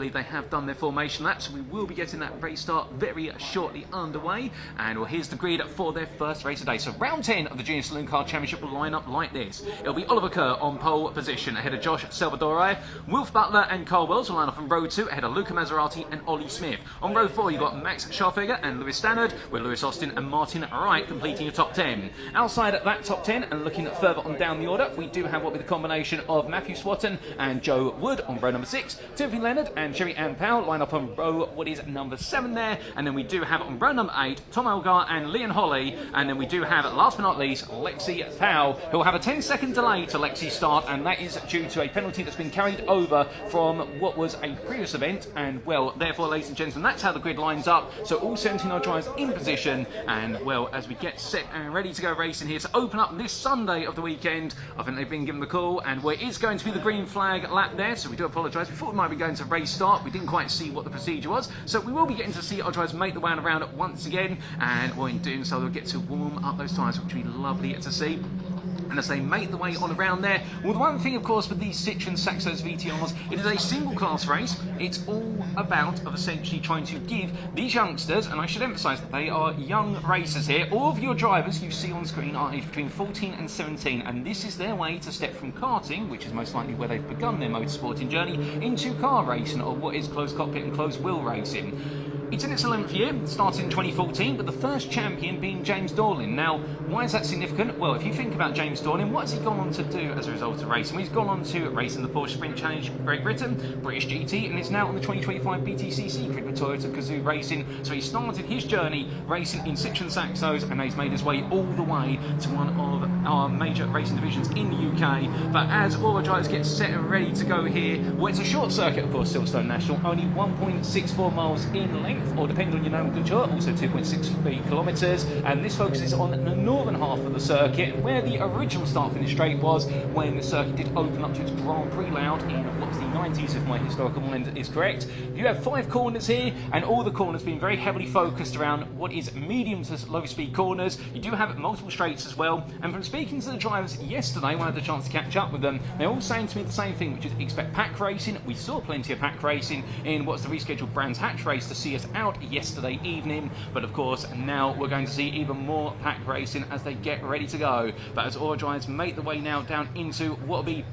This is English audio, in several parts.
believe they have done their formation lap, so we will be getting that race start very shortly underway. And well, here's the grid for their first race today. So round 10 of the Junior Saloon Car Championship will line up like this. It'll be Oliver Kerr on pole position ahead of Josh Salvadori. Wilf Butler and Carl Wells will line up on row 2 ahead of Luca Maserati and Ollie Smith. On row 4 you've got Max Scharfegger and Lewis Stannard, with Lewis Austin and Martin Wright completing your top 10. Outside that top 10 and looking further on down the order, we do have what will be the combination of Matthew Swatton and Joe Wood on row number 6. Timothy Leonard and Sherry Ann Powell line up on row what is number 7 there. And then we do have on row number 8 Tom Elgar and Leon Holly. And then we do have, last but not least, Lexi Thao, who will have a 10-second delay to Lexi's start, and that is due to a penalty that's been carried over from what was a previous event. And well, therefore, ladies and gentlemen, that's how the grid lines up. So all 17 drivers in position, and well, as we get set and ready to go racing here to open up this Sunday of the weekend, I think they've been given the call, and well, it is going to be the green flag lap there, so we do apologise. We thought we might be going to race start. We didn't quite see what the procedure was, so we will be getting to see our drivers make the way around once again, and well, in doing so, they'll get to warm up those tyres, which will be lovely to see. And as they make the way on around there, well, the one thing, of course, with these Citroen Saxos VTRs, it is a single-class race. It's all about of essentially trying to give these youngsters, and I should emphasise that they are young racers here. All of your drivers you see on screen are aged between 14 and 17, and this is their way to step from karting, which is most likely where they've begun their motorsporting journey, into car racing, or what is closed cockpit and closed wheel racing. It's in its 11th year, started in 2014, but the first champion being James Dorlin. Now, why is that significant? Well, if you think about James Dorlin, what has he gone on to do as a result of racing? Well, he's gone on to race in the Porsche Sprint Challenge Great Britain, British GT, and is now on the 2025 BTCC grid with Toyota Gazoo Racing. So he started his journey racing in Citroen Saxos, and he's made his way all the way to one of our major racing divisions in the UK. But as all the drivers get set and ready to go here, well, it's a short circuit, of course, Silverstone National, only 1.64 miles in length, or depending on your nomenclature, also 2.63 kilometres, and this focuses on the northern half of the circuit, where the original start-finish straight was when the circuit did open up to its Grand Prix layout in what was the 90s, if my historical mind is correct. You have 5 corners here, and all the corners being very heavily focused around what is medium to low speed corners. You do have multiple straights as well, and from speaking to the drivers yesterday when I had the chance to catch up with them, they're all saying to me the same thing, which is expect pack racing. We saw plenty of pack racing in what's the rescheduled Brands Hatch race to see us out yesterday evening, but of course now we're going to see even more pack racing as they get ready to go. But as all drivers make the way now down into what will be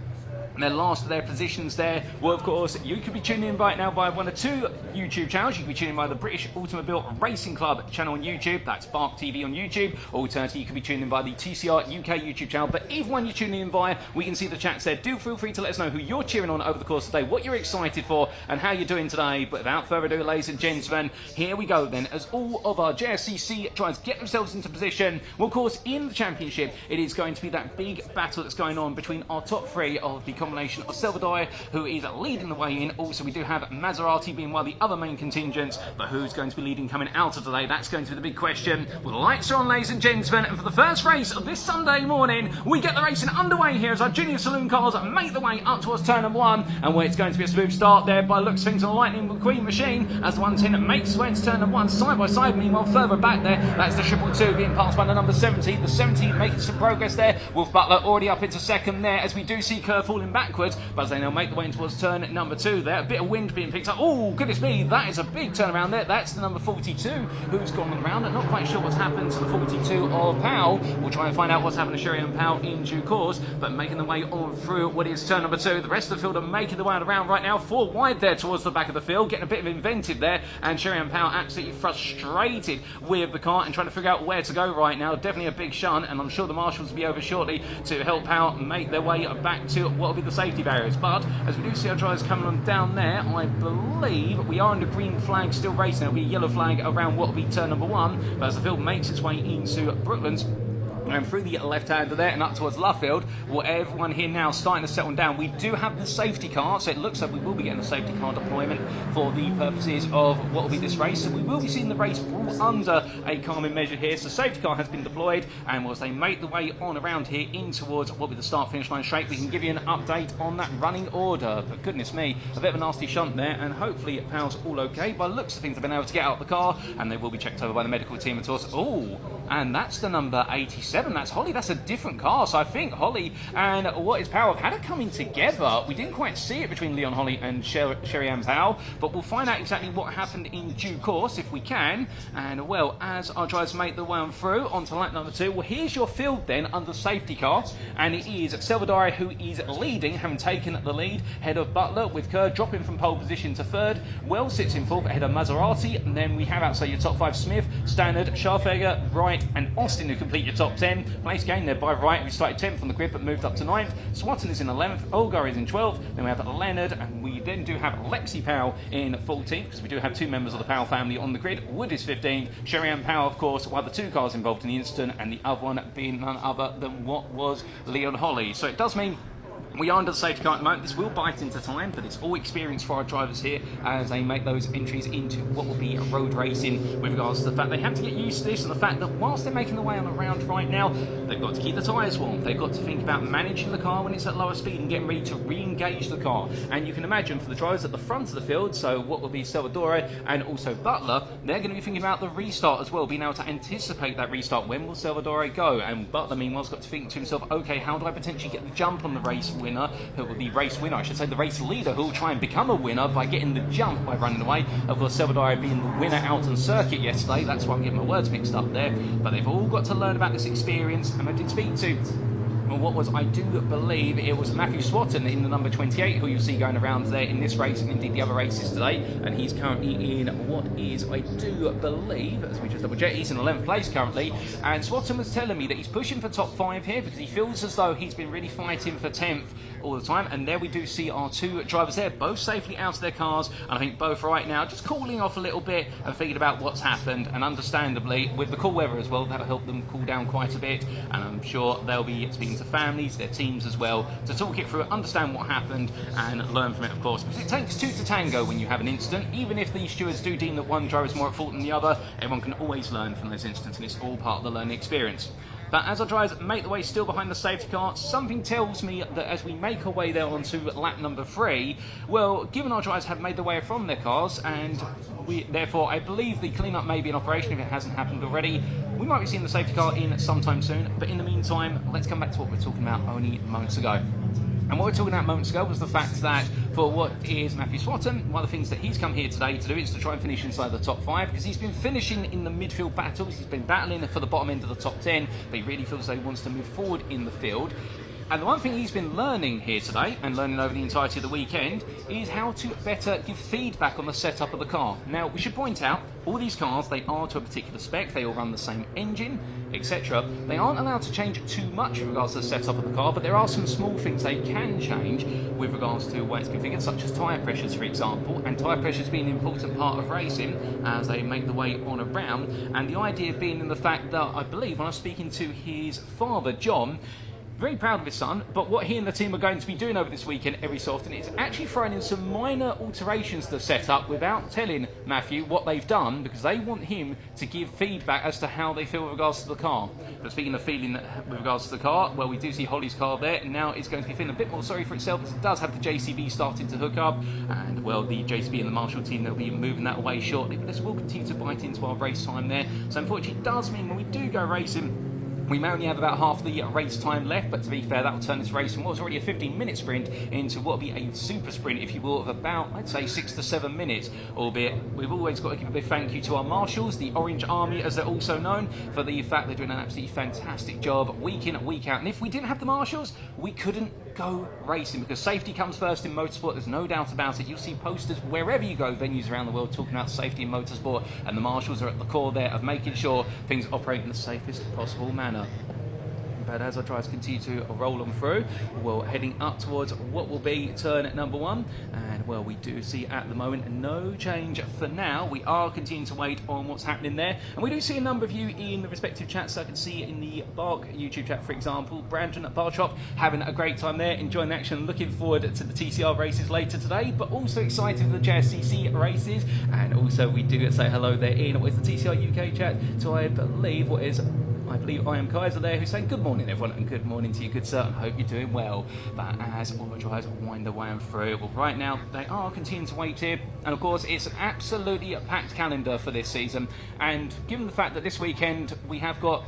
their last of their positions there, well, of course, you could be tuning in right now by one of 2 YouTube channels. You could be tuning in by the British Automobile Racing Club channel on YouTube, that's Spark TV on YouTube. Alternatively, you could be tuning in by the TCR UK YouTube channel, but either one you're tuning in via, we can see the chats there. Do feel free to let us know who you're cheering on over the course of the day, what you're excited for, and how you're doing today. But without further ado, ladies and gentlemen, here we go then, as all of our JSCC tries to get themselves into position. Well, of course, in the championship, it is going to be that big battle that's going on between our top 3 of the combination of Salvador, who is leading the way in. Also, we do have Maserati being one of the other main contingents, but who's going to be leading coming out of today? That's going to be the big question. Well, the lights are on, ladies and gentlemen, and for the first race of this Sunday morning, we get the racing underway here as our Junior Saloon cars make the way up towards turn number 1, and where it's going to be a smooth start there by looks of things on the Lightning McQueen machine as the 110 makes its way into turn number 1 side by side. Meanwhile, further back there, that's the 222 being passed by the number 70. The 70 making some progress there. Wolf Butler already up into second there, as we do see Kerr falling backwards, but as they now make the way towards turn number 2 there. A bit of wind being picked up. Oh, goodness me, that is a big turnaround there. That's the number 42 who's gone around. I'm not quite sure what's happened to the 42 of Powell. We'll try and find out what's happened to Sherry and Powell in due course, but making the way on through what is turn number 2. The rest of the field are making the way around right now. 4 wide there towards the back of the field, getting a bit of inventive there, and Sherry and Powell absolutely frustrated with the car and trying to figure out where to go right now. Definitely a big shunt, and I'm sure the marshals will be over shortly to help Powell make their way back to what will be the safety barriers. But as we do see our drivers coming on down there, I believe we are under green flag still racing. There'll be a yellow flag around what will be turn number 1, but as the field makes its way into Brooklands, and through the left-hander there and up towards Luffield, well, everyone here now starting to settle down. We do have the safety car, so it looks like we will be getting a safety car deployment for the purposes of what will be this race. So we will be seeing the race brought under a calming measure here. So safety car has been deployed, and as they make the way on around here in towards what will be the start-finish line straight, we can give you an update on that running order. But goodness me, a bit of a nasty shunt there, and hopefully Powell's all okay. By the looks of things, they've been able to get out of the car, and they will be checked over by the medical team, of course. Oh, and that's the number 87 7, that's Holly. That's a different car. So I think Holly and What Is Power have had it coming together. We didn't quite see it between Leon Holly and Sherry Ann Powell, but we'll find out exactly what happened in due course if we can. And well, as our drivers make their way on through onto lap number 2, well, here's your field then under safety car, and it is Salvador who is leading, having taken the lead ahead of Butler, with Kerr dropping from pole position to 3rd. Wells sits in 4th ahead of Maserati, and then we have outside your top 5 Smith, Stannard, Scharfeger, Wright and Austin who complete your top 10. Place gained there by Wright, who started 10th on the grid but moved up to 9th. Swatton is in 11th, Olgar is in 12th, then we have Leonard, and we then do have Lexi Powell in 14th, because we do have 2 members of the Powell family on the grid. Wood is 15th, Sherry Ann Powell, of course, one of the 2 cars involved in the incident, and the other one being none other than what was Leon Holly. So it does mean we are under the safety car at the moment. This will bite into time, but it's all experience for our drivers here as they make those entries into what will be road racing, with regards to the fact they have to get used to this, and the fact that whilst they're making their way on a round right now, they've got to keep the tyres warm. They've got to think about managing the car when it's at lower speed and getting ready to re-engage the car. And you can imagine for the drivers at the front of the field, so what will be Salvador and also Butler, they're going to be thinking about the restart as well, being able to anticipate that restart. When will Salvador go? And Butler, meanwhile, has got to think to himself, okay, how do I potentially get the jump on the race winner, who will be race winner, I should say, the race leader, who will try and become a winner by getting the jump by running away. Of course, Salvador being the winner out on circuit yesterday, that's why I'm getting my words mixed up there. But they've all got to learn about this experience, and I did speak to what was, I do believe it was Matthew Swatton in the number 28, who you'll see going around there in this race and indeed the other races today, and he's currently in what is, I do believe, as we just double check, he's in 11th place currently. And Swatton was telling me that he's pushing for top 5 here because he feels as though he's been really fighting for 10th all the time. And there we do see our 2 drivers there, both safely out of their cars, and I think both right now just cooling off a little bit and thinking about what's happened, and understandably with the cool weather as well, that'll help them cool down quite a bit. And I'm sure they'll be speaking to families, their teams as well, to talk it through, understand what happened and learn from it, of course, because it takes 2 to tango when you have an incident. Even if the stewards do deem that one driver is more at fault than the other, everyone can always learn from those incidents, and it's all part of the learning experience. But as our drivers make the way still behind the safety car, something tells me that as we make our way there onto lap number 3, well, given our drivers have made their way from their cars, and therefore I believe the clean-up may be in operation if it hasn't happened already, we might be seeing the safety car in sometime soon. But in the meantime, let's come back to what we were talking about only moments ago. And what we were talking about moments ago was the fact that for what is Matthew Swatton, one of the things that he's come here today to do is to try and finish inside the top 5, because he's been finishing in the midfield battles. He's been battling for the bottom end of the top 10, but he really feels that he wants to move forward in the field. And the one thing he's been learning here today, and learning over the entirety of the weekend, is how to better give feedback on the setup of the car. Now, we should point out, all these cars, they are to a particular spec, they all run the same engine, etc. They aren't allowed to change too much with regards to the setup of the car, but there are some small things they can change with regards to the way it's configured, such as tyre pressures, for example, and tyre pressures being an important part of racing as they make the way on around. And the idea being in the fact that, I believe, when I was speaking to his father, John, very proud of his son, but what he and the team are going to be doing over this weekend every so often is actually throwing in some minor alterations to the setup without telling Matthew what they've done, because they want him to give feedback as to how they feel with regards to the car. But speaking of feeling with regards to the car, well, we do see Holly's car there, and now it's going to be feeling a bit more sorry for itself, as it does have the JCB starting to hook up, and well, the JCB and the Marshall team, they'll be moving that away shortly, but this will continue to bite into our race time there. So unfortunately it does mean when we do go racing, we may only have about half the race time left, but to be fair, that will turn this race from what was already a 15-minute sprint into what will be a super sprint, if you will, of about, I'd say, 6 to 7 minutes, albeit we've always got to give a big thank you to our marshals, the Orange Army, as they're also known, for the fact they're doing an absolutely fantastic job week in, week out. And if we didn't have the marshals, we couldn't go racing, because safety comes first in motorsport, there's no doubt about it. You'll see posters wherever you go, venues around the world, talking about safety in motorsport, and the marshals are at the core there of making sure things operate in the safest possible manner. But as our drivers continue to roll on through, we're heading up towards what will be turn number 1, and well, we do see at the moment no change for now. We are continuing to wait on what's happening there, and we do see a number of you in the respective chats. So I can see in the Bark YouTube chat, for example, Brandon at Barshop having a great time there, enjoying the action, looking forward to the TCR races later today, but also excited for the JSCC races. And also we do say hello there in what is the TCR UK chat to, I believe I am Kaiser there, who's saying good morning everyone, and good morning to you, good sir, and hope you're doing well. But as all the drivers wind their way on through, well, right now they are continuing to wait here, and of course it's absolutely a packed calendar for this season. And given the fact that this weekend we have got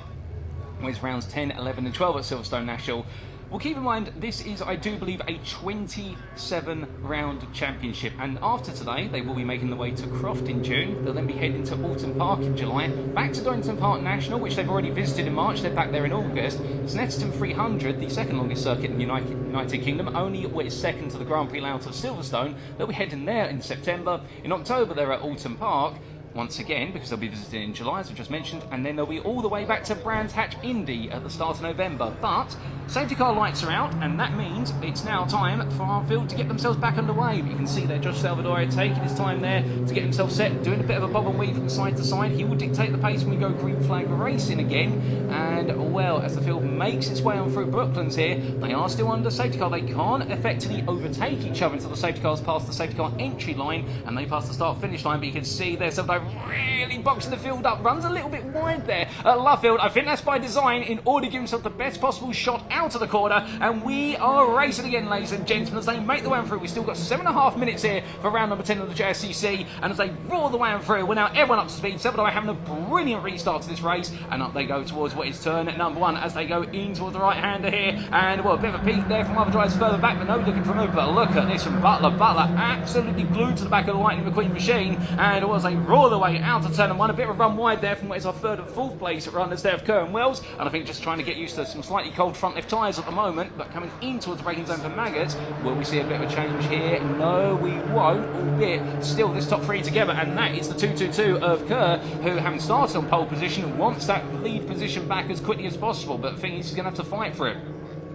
with rounds 10, 11 and 12 at Silverstone National. Well, keep in mind, this is, I do believe, a 27-round championship. And after today, they will be making the way to Croft in June. They'll then be heading to Alton Park in July. Back to Donington Park National, which they've already visited in March. They're back there in August. Snetterton 300, the second longest circuit in the United Kingdom, only what is second to the Grand Prix layout of Silverstone. They'll be heading there in September. In October, they're at Alton Park once again, because they'll be visiting in July, as I just mentioned, and then they'll be all the way back to Brands Hatch Indy at the start of November. But safety car lights are out, and that means it's now time for our field to get themselves back underway. But you can see there Josh Salvador taking his time there to get himself set, doing a bit of a bob and weave from side to side. He will dictate the pace when we go green flag racing again. And well, as the field makes its way on through Brooklands here, they are still under safety car. They can't effectively overtake each other until the safety cars pass the safety car entry line and they pass the start finish line. But you can see there Salvador really boxing the field up, runs a little bit wide there at Luffield. I think that's by design in order to give himself the best possible shot out of the corner. And we are racing again, ladies and gentlemen, as they make the way through. We've still got 7.5 minutes here for round number 10 of the JSCC, and as they roar the way through, we're now everyone up to speed. Salvador having a brilliant restart to this race, and up they go towards what is turn number 1 as they go in towards the right-hander here. And well, a bit of a peek there from other drivers further back, but nobody looking for a move. But look at this from Butler. Butler absolutely glued to the back of the Lightning McQueen machine, and as they roar the way out of turn number 1, a bit of a run wide there from what is our third and fourth place runners there of Kerr and Wells, and I think just trying to get used to some slightly cold front left tyres at the moment. But coming in towards the braking zone for Maggots, will we see a bit of a change here? No, we won't, albeit still this top 3 together, and that is the 222 of Kerr, who, having started on pole position, wants that lead position back as quickly as possible, but the thing is he's going to have to fight for it.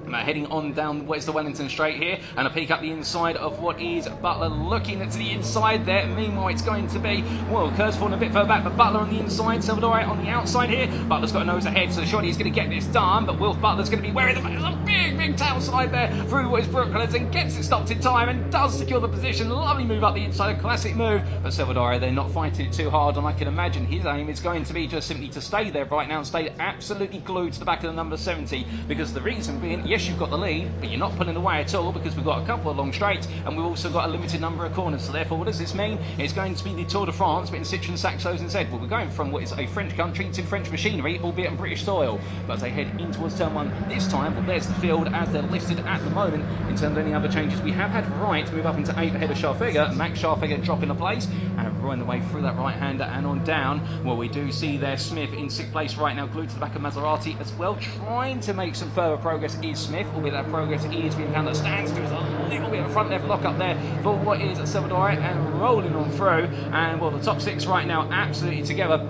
Heading on down what is the Wellington Straight here, and a peek up the inside of what is Butler, looking at the inside there. Meanwhile, it's going to be, well, Kerr's falling a bit further back, but Butler on the inside, Salvador on the outside here. Butler's got a nose ahead, so surely he's going to get this done, but Wilf Butler's going to be wearing a big tail slide there through what is Brooklands and gets it stopped in time and does secure the position. Lovely move up the inside, a classic move, but Salvador, they're not fighting it too hard, and I can imagine his aim is going to be just simply to stay there right now and stay absolutely glued to the back of the number 70, because the reason being, yes, you've got the lead, but you're not pulling away at all, because we've got a couple of long straights and we've also got a limited number of corners. So therefore, what does this mean? It's going to be the Tour de France, but in Citroën Saxos instead. Well, we're going from what is a French country to French machinery, albeit on British soil. But as they head in towards turn 1 this time, well, there's the field as they're listed at the moment. In terms of any other changes, we have had Wright move up into 8th ahead of Scharfegger, Max Scharfegger dropping a place and roaring the way through that right-hander and on down. Well, we do see there Smith in 6th place right now, glued to the back of Maserati as well, trying to make some further progress is Smith, albeit that progress is being found at standstill. There's a little bit of a front left lock up there for what is Salvador, and rolling on through. And well, the top 6 right now absolutely together.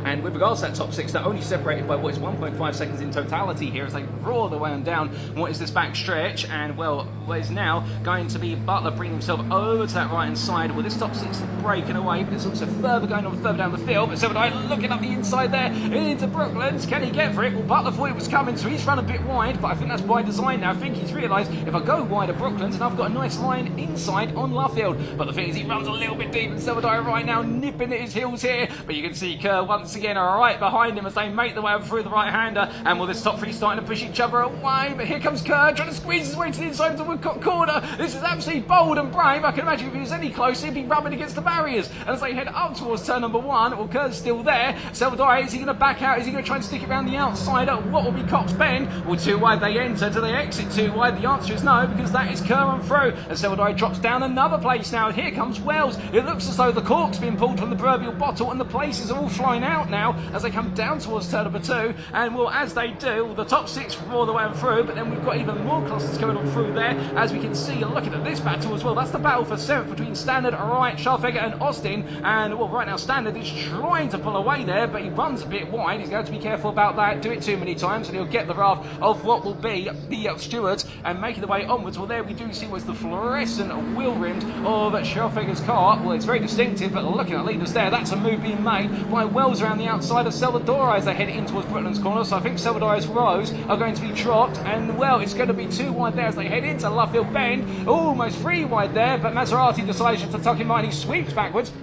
And with regards to that top 6, they're only separated by what is 1.5 seconds in totality here as they roar the way on down what is this back stretch. And well, what is now going to be Butler bringing himself over to that right hand side. Well, this top 6 is breaking away, but it's also further going on further down the field. But Salvador looking up the inside there into Brooklands. Can he get for it? Well, Butler thought it was coming, so he's run a bit wide, but I think that's by design now. I think he's realised if I go wide at Brooklands, and I've got a nice line inside on Luffield. But the thing is, he runs a little bit deep, and Salvador right now nipping at his heels here. But you can see Kerr once again right behind him as they make the way through the right-hander. And well, this top 3 starting to push each other away, but here comes Kerr trying to squeeze his way to the inside of the Woodcock corner. This is absolutely bold and brave. I can imagine if he was any closer, he'd be rubbing against the barriers. And as they head up towards turn number 1, well, Kerr's still there. Salvador, is he going to back out? Is he going to try and stick it around the outside? What will be Cox Bend? Well, too wide they enter. Do they exit too wide? The answer is no, because that is Kerr on through. And Salvador drops down another place now. And here comes Wells. It looks as though the cork's been pulled from the proverbial bottle, and the places are all flying out now as they come down towards turn number 2. And well, as they do, the top 6 roar the way through, but then we've got even more clusters coming on through there, as we can see. Looking at this battle as well, that's the battle for 7th between Standard, Wright, Scharfegger and Austin. And well, right now Standard is trying to pull away there, but he runs a bit wide. He's going to be careful about that. Do it too many times and he'll get the wrath of what will be the stewards, and making the way onwards. Well, there we do see was the fluorescent wheel rims of Scharfegger's car. Well, it's very distinctive, but looking at leaders there, that's a move being made by Wells around the outside of Salvador as they head in towards Brooklands corner. So I think Salvador's rows are going to be dropped, and well, it's going to be 2 wide there as they head into Luffield Bend. Almost 3 wide there, but Maserati decides to tuck him behind. He sweeps backwards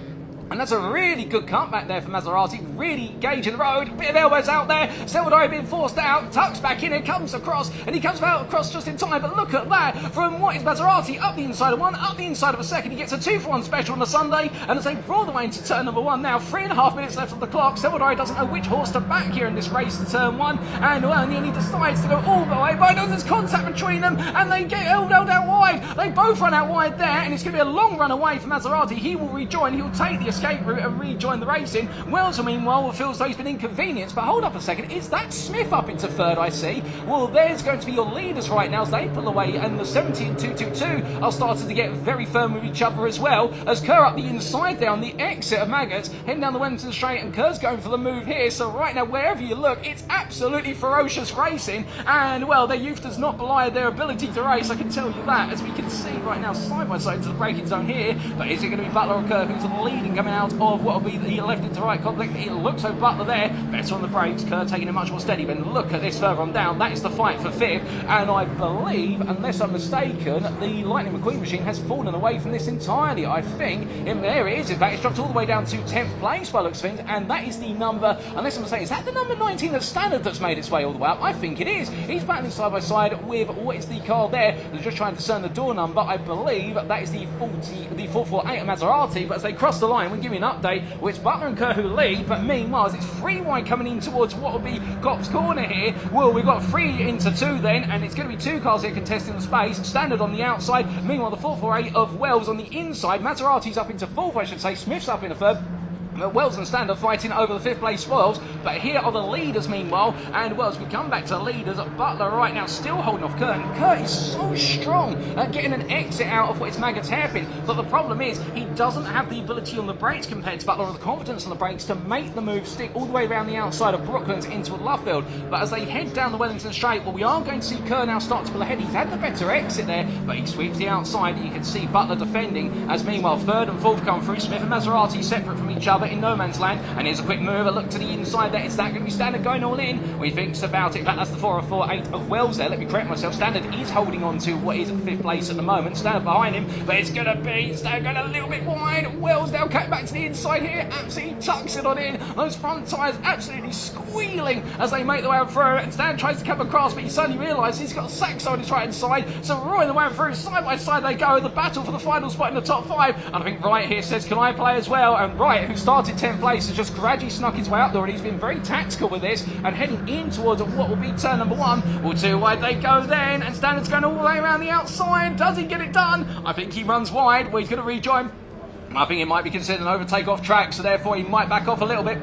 And that's a really good cutback there for Maserati, really gauging the road, bit of elbows out there, Salvador being forced out, tucks back in and comes across, and he comes across just in time, but look at that, from what is Maserati, up the inside of one, up the inside of a second, he gets a 2-for-1 special on a Sunday, and as they roll the way into turn number 1 now, 3.5 minutes left on the clock, Salvador doesn't know which horse to back here in this race to turn 1, and well, in the end he decides to go all the way, but there's contact between them, and they get held out wide, they both run out wide there, and it's going to be a long run away for Maserati, he will rejoin, he'll take the escape route and rejoin the racing. Wells, meanwhile, feels though he's been inconvenienced, but hold up a second, is that Smith up into third, I see? Well, there's going to be your leaders right now as they pull away, and the 70 and 222 are starting to get very firm with each other as well, as Kerr up the inside there on the exit of Maggots, heading down the Wellington Straight, and Kerr's going for the move here, so right now, wherever you look, it's absolutely ferocious racing, and well, their youth does not belie their ability to race, I can tell you that, as we can see right now, side by side to the braking zone here, but is it going to be Butler or Kerr who's leading coming out of what will be the left into right conflict? It looks like Butler there, better on the brakes, Kerr taking it much more steady, but look at this further on down, that is the fight for 5th, and I believe, unless I'm mistaken, the Lightning McQueen machine has fallen away from this entirely, I think, and there it is, in fact, it's dropped all the way down to 10th place by looks of things, and that is the number, unless I'm mistaken, is that the number 19 that's Standard that's made its way all the way up? I think it is, he's battling side by side with, what is the car there, they're just trying to discern the door number, I believe that is the 448 of Maserati, but as they cross the line, we'll give you an update, which Butler and Kerr who lead, but meanwhile, as it's 3 wide coming in towards what will be Cops Corner here, well, we've got 3 into 2 then, and it's going to be 2 cars here contesting the space, Standard on the outside, meanwhile the 448 of Wells on the inside, Maserati's up into 4th, I should say, Smith's up in a 3rd, Wells and Standard fighting over the 5th place spoils, but here are the leaders meanwhile, and Wells, we come back to leaders, Butler right now still holding off Kerr, and Kerr is so strong at getting an exit out of what is Maggots hairpin, but the problem is he doesn't have the ability on the brakes compared to Butler, or the confidence on the brakes to make the move stick all the way around the outside of Brooklands into Luffield, but as they head down the Wellington Straight, well, we are going to see Kerr now start to pull ahead, he's had the better exit there, but he sweeps the outside, you can see Butler defending, as meanwhile 3rd and 4th come through, Smith and Maserati separate from each other in no man's land, and here's a quick move, a look to the inside there, is that going to be Standard going all in? We thinks about it, in fact that's the 448 of Wells there, let me correct myself, Standard is holding on to what is 5th place at the moment, Standard behind him, but it's going to be Standard going a little bit wide, Wells now cutting back to the inside here, absolutely tucks it on in, those front tyres absolutely squealing as they make the way through, and Standard tries to come across, but he suddenly realises he's got a Saxo on his right hand side, so roaring the way through, side by side they go, the battle for the final spot in the top 5, and I think Wright here says, can I play as well? And Wright, who started 10th place, has just gradually snuck his way up there, and he's been very tactical with this, and heading in towards what will be turn number 1, well, 2 wide they go then, and Standard's going all the way around the outside, does he get it done? I think he runs wide, well, he's going to rejoin, I think it might be considered an overtake off track, so therefore he might back off a little bit.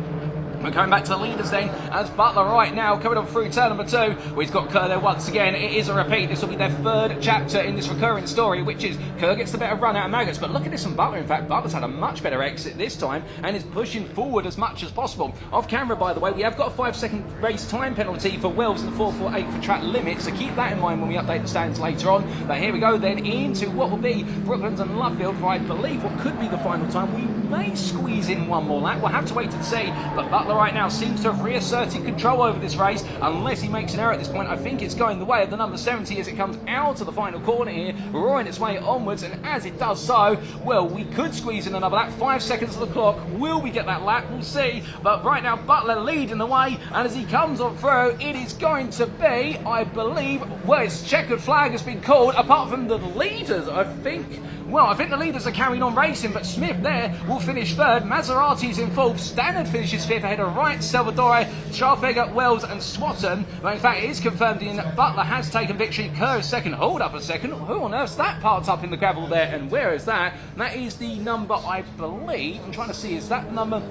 We're going back to the leaders then, as Butler right now coming on through turn number 2. Well, he's got Kerr there once again. It is a repeat. This will be their 3rd chapter in this recurring story, which is Kerr gets the better run out of Maggots. But look at this from Butler. In fact, Butler's had a much better exit this time and is pushing forward as much as possible. Off camera, by the way, we have got a 5-second race time penalty for Wells and the 448 for track limits, so keep that in mind when we update the stands later on. But here we go then into what will be Brooklands and Luffield for, I believe, what could be the final time. We may squeeze in one more lap. We'll have to wait and see. But Butler right now seems to have reasserted control over this race, unless he makes an error at this point. I think it's going the way of the number 70 as it comes out of the final corner here, roaring its way onwards, and as it does so, well, we could squeeze in another lap. 5 seconds of the clock. Will we get that lap? We'll see. But right now, Butler leading the way, and as he comes on through, it is going to be, I believe, well, his checkered flag has been called, apart from the leaders, I think. Well, I think the leaders are carrying on racing, but Smith there will finish 3rd. Maserati's in 4th. Standard finishes 5th ahead of Wright, Salvador, Scharfegger, Wells and Swatton. But in fact, it is confirmed in Butler has taken victory. Kerr is 2nd. Hold up a second. Who on earth's that parked up in the gravel there? And where is that? That is the number, I believe. I'm trying to see, is that number...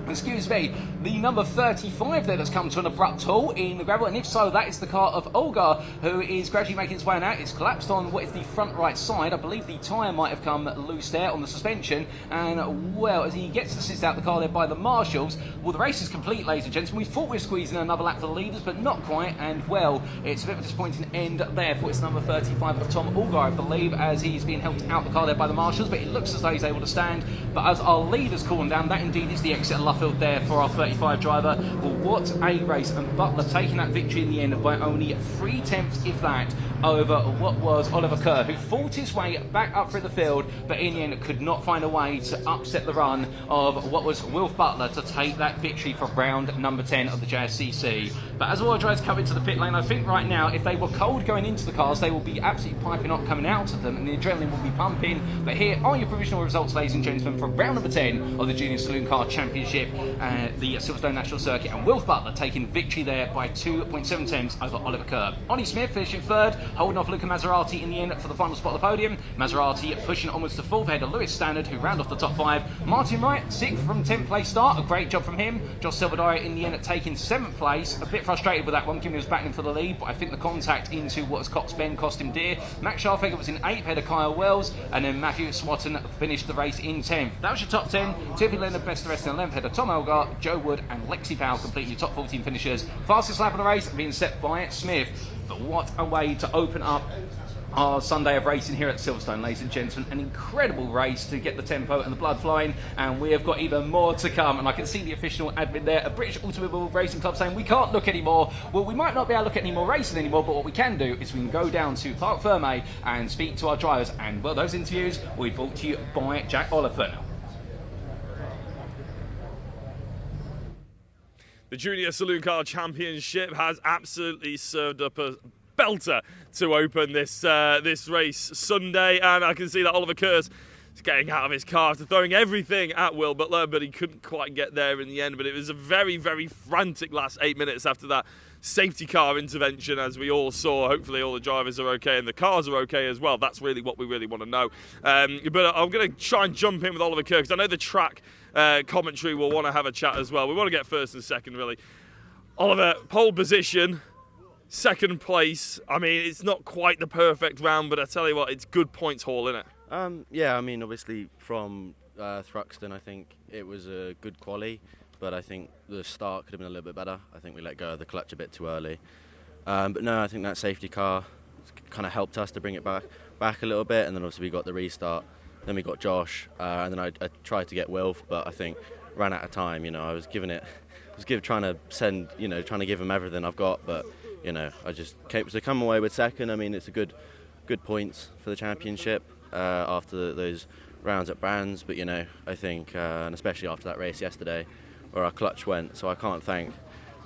Excuse me, the number 35 there that's come to an abrupt halt in the gravel, and if so, that is the car of Olgar, who is gradually making its way out. It's collapsed on what is the front right side. I believe the tyre might have come loose there on the suspension, and well, as he gets assisted out the car there by the marshals, well, the race is complete, ladies and gentlemen. We thought we were squeezing another lap for the leaders, but not quite, and well, it's a bit of a disappointing end there for its number 35 of Tom Olgar, I believe, as he's been helped out the car there by the marshals, but it looks as though he's able to stand. But as our leaders cool him down, that indeed is the exit of Luffield there for our 35 driver. Well, what a race, and Butler taking that victory in the end by only 3/10, if that. over what was Oliver Kerr, who fought his way back up through the field, but in the end could not find a way to upset the run of what was Wilf Butler to take that victory for round number 10 of the JSCC. But as all our drivers come into the pit lane, I think right now, if they were cold going into the cars, they will be absolutely piping up coming out of them, and the adrenaline will be pumping. But here are your provisional results, ladies and gentlemen, for round number 10 of the Junior Saloon Car Championship, the Silverstone National Circuit, and Wilf Butler taking victory there by 2.7 tenths over Oliver Kerr. Ollie Smith finishing third, holding off Luca Maserati in the end for the final spot of the podium. Maserati pushing onwards to fourth ahead of Lewis Standard, who round off the top five. Martin Wright, sixth from 10th place start, a great job from him. Josh Silverdire in the end taking 7th place, a bit frustrated with that one, given he was battling for the lead, but I think the contact into what was Cox Bend cost him dear. Max Scharfegger was in 8th ahead of Kyle Wells, and then Matthew Swatton finished the race in 10th. That was your top 10. Tiffany Leonard best the rest in 11th ahead of Tom Elgar, Joe Wood and Lexi Powell completing your top 14 finishers. Fastest lap of the race being set by Smith. But what a way to open up our Sunday of racing here at Silverstone, ladies and gentlemen. An incredible race to get the tempo and the blood flowing, and we have got even more to come. And I can see the official admin there, a British Automobile Racing Club, saying we can't look anymore. Well, we might not be able to look at any more racing anymore, but what we can do is we can go down to Parc Ferme and speak to our drivers, and well, those interviews will be brought to you by Jack Oliver. The Junior Saloon Car Championship has absolutely served up a belter to open this this race Sunday, and I can see that Oliver Kerr's getting out of his car after throwing everything at Will Butler, but he couldn't quite get there in the end. But it was a very, very frantic last 8 minutes after that safety car intervention, as we all saw. Hopefully all the drivers are okay and the cars are okay as well. That's really what we really want to know. But I'm going to try and jump in with Oliver Kerr, because I know the track commentary will want to have a chat as well. We want to get first and second, really. Oliver, pole position, second place. I mean, it's not quite the perfect round, but I tell you what, it's good points haul, isn't it? Yeah, I mean, obviously from Thruxton, I think it was a good quali, but I think the start could have been a little bit better. I think we let go of the clutch a bit too early. But no, I think that safety car kind of helped us to bring it back a little bit, and then obviously we got the restart. Then we got Josh, and then I tried to get Wilf, but I think ran out of time. You know, I was trying to give him everything I've got, but you know, I just came to come away with second. I mean, it's a good points for the championship after those rounds at Brands, but you know, I think, and especially after that race yesterday, where our clutch went. So I can't thank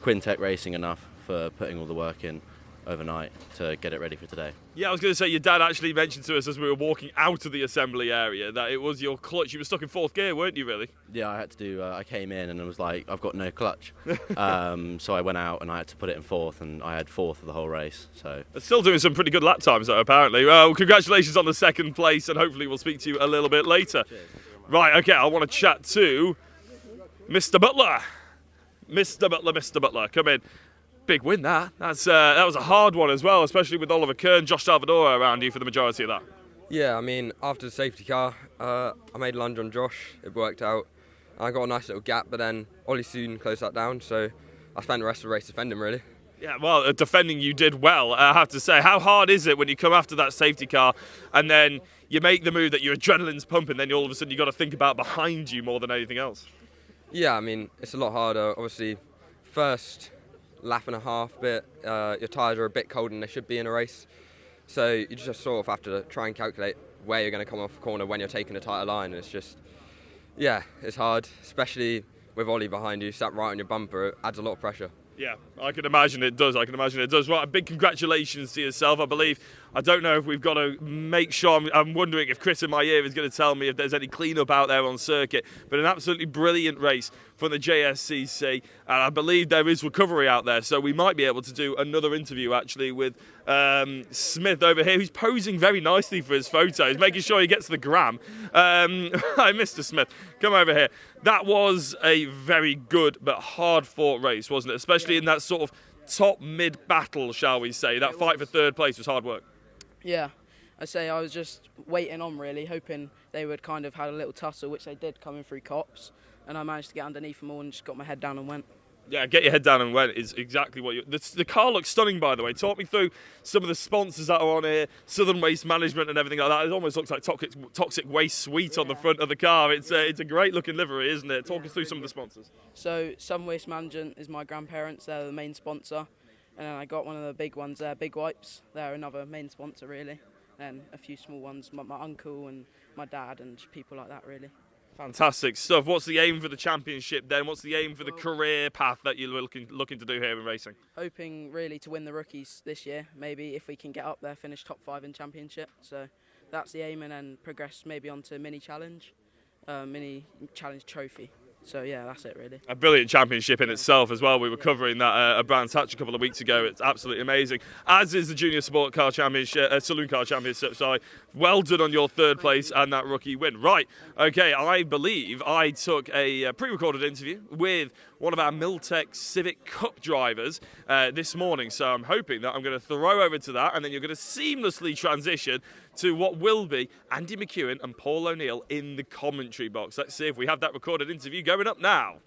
Quintec Racing enough for putting all the work in overnight to get it ready for today. Yeah, I was going to say, your dad actually mentioned to us as we were walking out of the assembly area that it was your clutch. You were stuck in fourth gear, weren't you, really? Yeah, I had to do, I came in and it was like, I've got no clutch. So I went out and I had to put it in fourth, and I had fourth of the whole race. So still doing some pretty good lap times, though, apparently. Well, congratulations on the second place, and hopefully we'll speak to you a little bit later. Cheers. Right, okay, I want to chat to Mr. Butler. Mr. Butler, come in. Big win, that was a hard one as well, especially with Oliver Kerr and Josh Salvador around you for the majority of that. Yeah, I mean, after the safety car, I made a lunge on Josh. It worked out. I got a nice little gap, but then Ollie soon closed that down, so I spent the rest of the race defending, really. Yeah, well, defending you did well, I have to say. How hard is it when you come after that safety car and then you make the move that your adrenaline's pumping, then all of a sudden you've got to think about behind you more than anything else? Yeah, I mean, it's a lot harder. Obviously, first lap and a half bit, your tyres are a bit colder than they should be in a race. So you just sort of have to try and calculate where you're going to come off the corner when you're taking a tighter line. It's just, yeah, it's hard, especially with Ollie behind you, sat right on your bumper. It adds a lot of pressure. Yeah, I can imagine it does. Right, a big congratulations to yourself. I don't know if we've got to make sure, I'm wondering if Chris in my ear is going to tell me if there's any clean-up out there on circuit, but an absolutely brilliant race from the JSCC, and I believe there is recovery out there, so we might be able to do another interview actually with Smith over here, who's posing very nicely for his photos, making sure he gets the gram. Hi, Mr. Smith, come over here. That was a very good but hard-fought race, wasn't it? Especially in that sort of top-mid battle, shall we say. That fight for third place was hard work. Yeah, I'd say I was just waiting on, really, hoping they would kind of have a little tussle, which they did coming through cops, and I managed to get underneath them all and just got my head down and went. Yeah, get your head down and went is exactly what you... The car looks stunning, by the way. Talk me through some of the sponsors that are on here, Southern Waste Management and everything like that. It almost looks like Toxic Waste Suite on the front of the car. It's a great-looking livery, isn't it? Talk us through some of the sponsors. So, Southern Waste Management is my grandparents. They're the main sponsor. And then I got one of the big ones there, Big Wipes. They're another main sponsor, really. And a few small ones, my uncle and my dad and people like that, really. Fantastic stuff. What's the aim for the championship then? What's the aim for the career path that you're looking to do here in racing? Hoping really to win the rookies this year. Maybe if we can get up there, finish top 5 in championship. So that's the aim, and then progress maybe onto mini challenge trophy. So yeah, that's it really. A brilliant championship in itself as well. We were covering that at Brands Hatch a couple of weeks ago. It's absolutely amazing. As is the Junior Saloon Car Championship. Sorry. Well done on your third place and that rookie win. Right. Okay. I believe I took a pre-recorded interview with one of our Miltech Civic Cup drivers this morning. So I'm hoping that I'm going to throw over to that, and then you're going to seamlessly transition to what will be Andy McEwen and Paul O'Neill in the commentary box. Let's see if we have that recorded interview going up now.